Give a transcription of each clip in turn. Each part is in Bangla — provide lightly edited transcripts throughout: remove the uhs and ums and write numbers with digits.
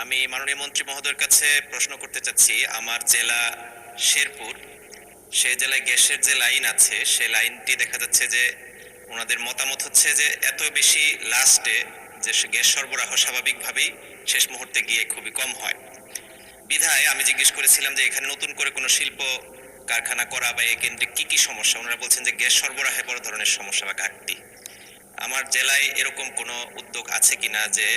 আমি মাননীয় মন্ত্রী মহোদয়ের কাছে প্রশ্ন করতে চাচ্ছি, আমার জেলা শেরপুর, সে জেলায় গ্যাসের যে লাইন আছে সে লাইনটি দেখা যাচ্ছে যে ওনাদের মতামত হচ্ছে যে এত বেশি লাস্টে যে গ্যাস সরবরাহ স্বাভাবিকভাবেই শেষ মুহূর্তে গিয়ে খুবই কম হয়। বিধায় আমি জিজ্ঞেস করেছিলাম যে এখানে নতুন করে কোনো শিল্প কারখানা করা বা এ কেন্দ্রিক কি কি সমস্যা। ওনারা বলছেন যে গ্যাস সরবরাহে বড় ধরনের সমস্যা বা ঘাটতি। আমার জেলায় এরকম কোনো উদ্যোগ আছে কিনা যে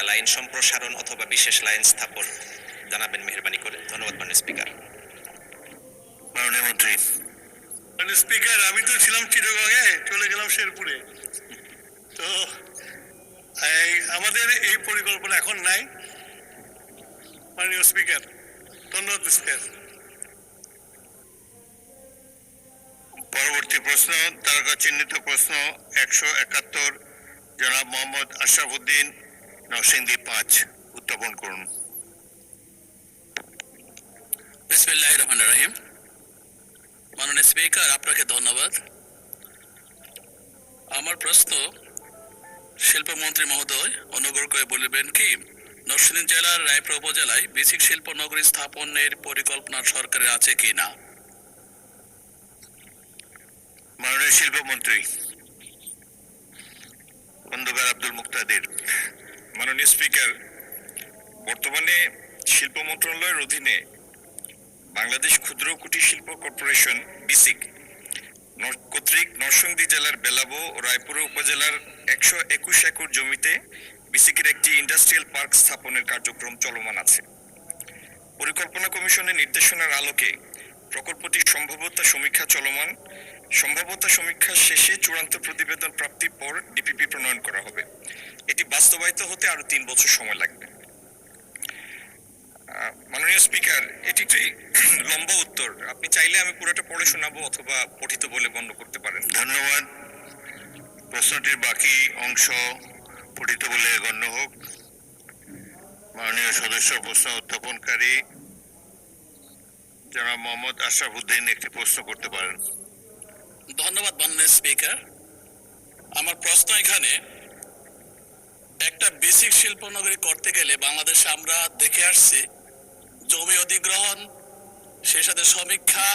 লাইন সম্প্রসারণ অথবা বিশেষ লাইন স্থাপন, জানাবেন মেহেরবানি করে। ধন্যবাদ মাননীয় স্পিকার। মাননীয় মন্ত্রী। মানে স্পিকার, আমি তো ছিলাম চিটাগংয়ে, চলে গেলাম শেরপুরে। তো আমাদের এই পরিকল্পনা এখন নাই মাননীয় স্পিকার। ধন্যবাদ স্পিকার। পরবর্তী প্রশ্ন, তারকা চিহ্নিত প্রশ্ন 171, জনাব মোহাম্মদ আশরাফুদ্দিন, নরসিংদী 5, উত্থাপন করুন। বিসমিল্লাহির রহমানির রহিম। মাননীয় স্পিকার, আপনাকে ধন্যবাদ। আমার প্রশ্ন, শিল্পমন্ত্রী মহোদয় অনুগ্রহ করে বলবেন কি নরসিংদী জেলার রায়পুর উপজেলায় বেসিক শিল্প নগরী স্থাপনের পরিকল্পনা সরকারের আছে কি না? মাননীয় শিল্পমন্ত্রী খন্দকার আব্দুল মুক্তাদির। মাননীয় স্পিকার, বর্তমানে শিল্প মন্ত্রণালয়ের অধীনে বাংলাদেশ ক্ষুদ্র কুটির শিল্প কর্পোরেশন বিসিক কর্তৃক নরসিংদী জেলার বেলাবো ও রায়পুর উপজেলার 121 একর জমিতে বিসিকের একটি ইন্ডাস্ট্রিয়াল পার্ক স্থাপনের কার্যক্রম চলমান আছে। পরিকল্পনা কমিশনের নির্দেশনার আলোকে প্রকল্পটি সম্ভাব্যতা সমীক্ষা চলমান। সম্ভাব্যতা সমীক্ষা শেষে চূড়ান্ত প্রতিবেদন প্রাপ্তির পর ডিপিপি প্রণয়ন করা হবে। এটি বাস্তবায়িত হতে আরো 3 বছর সময় লাগবে। মাননীয় স্পিকার, এটি একটি লম্বা উত্তর, আপনি চাইলে আমি পুরোটা পড়ে শোনাবো অথবা পঠিত বলে গণ্য করতে পারেন। ধন্যবাদ। প্রশ্নটির বাকি অংশ পঠিত বলে গণ্য হোক। মাননীয় সদস্য প্রশ্ন উত্থাপনকারী জনাব মোহাম্মদ আশরাফুদ্দিন একটি প্রশ্ন করতে পারেন। ধন্যবাদ মাননীয় স্পিকার। আমার প্রশ্ন এখানে, একটা বেসিক শিল্প নগরী করতে গেলে বাংলাদেশে আমরা দেখে আসছি জমি অধিগ্রহণ, সেই সাথে সমীক্ষা,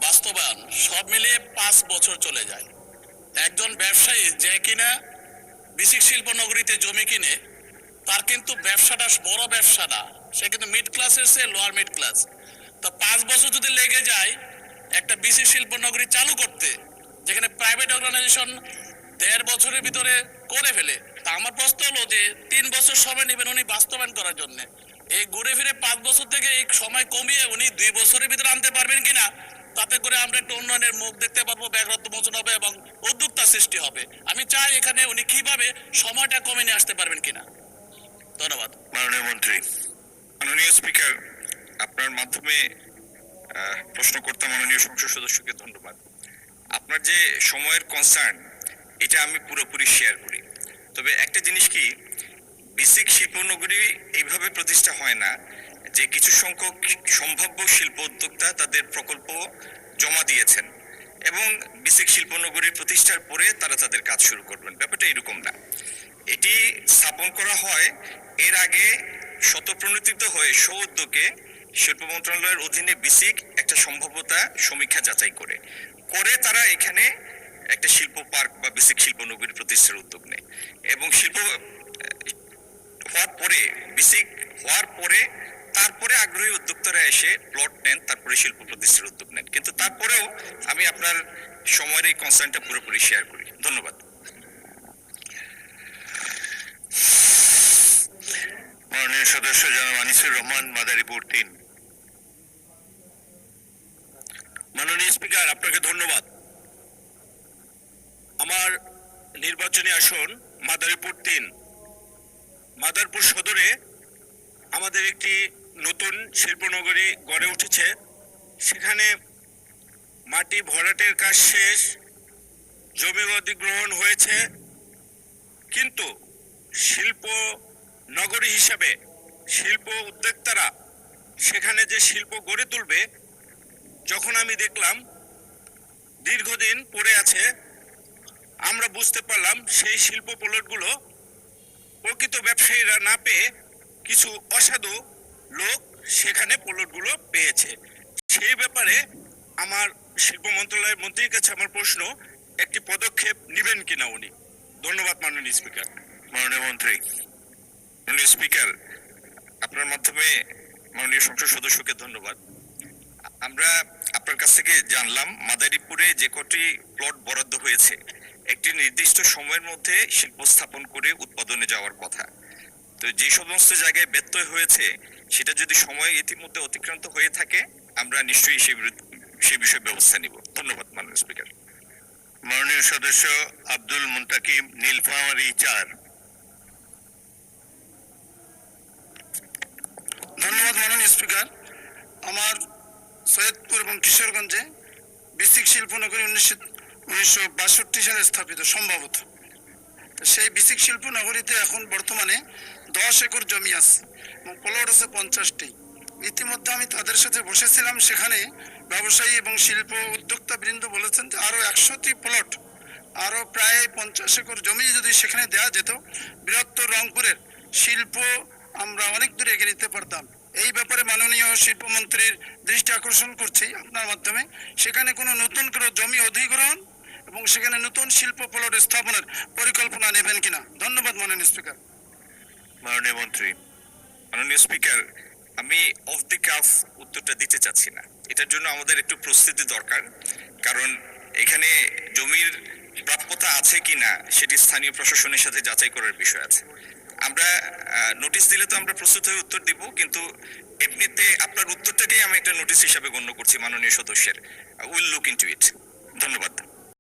বাস্তবায়ন সব মিলিয়ে 5 বছর চলে যায়। একজন ব্যবসায়ী যে কিনা বেসিক শিল্প নগরীতে জমি কিনে, তার কিন্তু ব্যবসাটা বড় ব্যবসা না, সে কিন্তু মিড ক্লাসের চেয়ে লোয়ার মিড ক্লাস। তো 5 বছর যদি লেগে যায় একটা বেসিক শিল্প নগরী চালু করতে, যেখানে প্রাইভেট অর্গানাইজেশন 1.5 বছরের ভিতরে করে ফেলে, তা আমার প্রশ্ন হলো যে 3 বছর সময় নেবেন উনি বাস্তবায়ন করার জন্য। এই ঘুরে ফিরে 5 বছর থেকে এই সময় কমিয়ে উনি 2 বছরের ভিতরে আনতে পারবেন কিনা, তাতে করে আমরা একটা উন্নয়নের মুখ দেখতে পারবো, ব্যাঘাত মোচন হবে এবং উদ্যোক্তা সৃষ্টি হবে। আমি চাই এখানে উনি কিভাবে সময়টা কমে নিয়ে আসতে পারবেন কিনা। ধন্যবাদ। মাননীয় মন্ত্রী। মাননীয় স্পিকার, আপনার মাধ্যমে প্রশ্নকর্তা মাননীয় সংসদ সদস্যকে ধন্যবাদ। আপনার যে সময়ের কনসার্ন, এটা আমি পুরোপুরি শেয়ার করি। তবে একটা জিনিস কি, বেসিক শিল্পনগরী এইভাবে প্রতিষ্ঠা হয় না যে কিছু সংখ্যক সম্ভাব্য শিল্প উদ্যোক্তা তাদের প্রকল্প জমা দিয়েছেন এবং বেসিক শিল্পনগরী প্রতিষ্ঠার পরে তারা তাদের কাজ শুরু করবেন, ব্যাপারটা এরকম না। এটি স্থাপন করা হয় এর আগে শতপ্রণোদিত হয়ে উদ্যোগে শিল্প মন্ত্রণালয়ের অধীনে বিসিক একটা সম্ভাব্যতা সমীক্ষা যাচাই করে তারা এখানে একটা শিল্প পার্ক বা বেসিক শিল্প নগরী প্রতিষ্ঠার উদ্যোগ নেয় এবং শিল্প হওয়ার পরে, বেসিক হওয়ার পরে তারপরে আগ্রহী উদ্যোক্তারা এসে প্লট নেন, তারপরে শিল্প প্রতিষ্ঠার উদ্যোগ নেন। কিন্তু তারপরেও আমি আপনার সময়ের এই কনসার্নটা পুরোপুরি শেয়ার করি। ধন্যবাদ। মাননীয় সদস্য জনাব আনিসুর রহমান, মাদারীপুর 3। মাননীয় স্পিকার, আপনাকে ধন্যবাদ। আমার নির্বাচনী আসন মাদারীপুর 3। মাদারীপুর সদরে আমাদের একটি নতুন শিল্পনগরী গড়ে উঠেছে। সেখানে মাটি ভরাটের কাজ শেষ, জমি অধিগ্রহণ হয়েছে, কিন্তু শিল্প নগরী হিসাবে শিল্প উদ্যোক্তারা সেখানে যে শিল্প গড়ে তুলবে, যখন আমি দেখলাম দীর্ঘদিন পড়ে আছে, আমরা বুঝতে পারলাম সেই শিল্প প্লটগুলো প্রকৃত ব্যবসায়ীরা না পেয়ে কিছু অসাধু লোক সেখানে প্লটগুলো পেয়েছে। সেই ব্যাপারে আমার শিল্প মন্ত্রণালয়ের মন্ত্রীর কাছে আমার প্রশ্ন, একটি পদক্ষেপ নেবেন কিনা উনি? ধন্যবাদ মাননীয় স্পিকার। মাননীয় মন্ত্রী। মাননীয় স্পিকার, আপনার মাধ্যমে মাননীয় সংসদ সদস্যকে ধন্যবাদ। আমরা আপনার কাছ থেকে জানলাম মাদারীপুরে যে কটি প্লট বরাদ্দ হয়েছে একটি নির্দিষ্ট সময়ের মধ্যে শিল্প স্থাপন করে উৎপাদনে যাওয়ার কথা। তো যে সমস্ত জায়গায় ব্যত্যয় হয়েছে সেটা যদি সময় ইতিমধ্যে অতিক্রান্ত হয়ে থাকে আমরা নিশ্চয়ই সেই বিষয়ে ব্যবস্থা নিব। ধন্যবাদ মাননীয় স্পিকার। মাননীয় সদস্য আব্দুল মুন্তাকিম, নীলফামারী 4। ধন্যবাদ মাননীয় স্পিকার। আমার সৈয়দপুর এবং কিশোরগঞ্জে বেসিক শিল্পনগরী 1962 সালে স্থাপিত সম্ভবত। তো সেই বেসিক শিল্পনগরীতে এখন বর্তমানে 10 একর জমি আছে এবং প্লট আছে 50টি। ইতিমধ্যে আমি তাদের সাথে বসেছিলাম, সেখানে ব্যবসায়ী এবং শিল্প উদ্যোক্তা বৃন্দ বলেছেন যে আরো 100টি প্লট, আরো প্রায় 50 একর জমি যদি সেখানে দেওয়া যেত, বৃহত্তর রংপুরের শিল্প আমরা অনেক দূরে এগিয়ে নিতে পারতাম। এই ব্যাপারে মাননীয় শিল্পমন্ত্রীর দৃষ্টি আকর্ষণ করছি আপনার মাধ্যমে, সেখানে কোনো নতুন কোনো জমি অধিগ্রহণ এবং সেখানে নতুন শিল্প প্লট স্থাপনের পরিকল্পনা নেবেন কিনা? ধন্যবাদ মাননীয় স্পিকার। মাননীয় মন্ত্রী। মাননীয় স্পিকার, আমি অফ দি কাফ উত্তরটা দিতে চাচ্ছি না। এটার জন্য আমাদের একটু প্রস্তুতি দরকার, কারণ এখানে জমির প্রাপ্যতা আছে কিনা সেটি স্থানীয় প্রশাসনের সাথে যাচাই করার বিষয় আছে। আমরা নোটিশ দিলে তো আমরা প্রস্তুত হয়ে উত্তর দিব, কিন্তু এমনিতে আপনার উত্তরটাকেই আমি একটা নোটিশ হিসাবে গণ্য করছি মাননীয় সদস্যের। উইল লুক ইনটু ইট। ধন্যবাদ।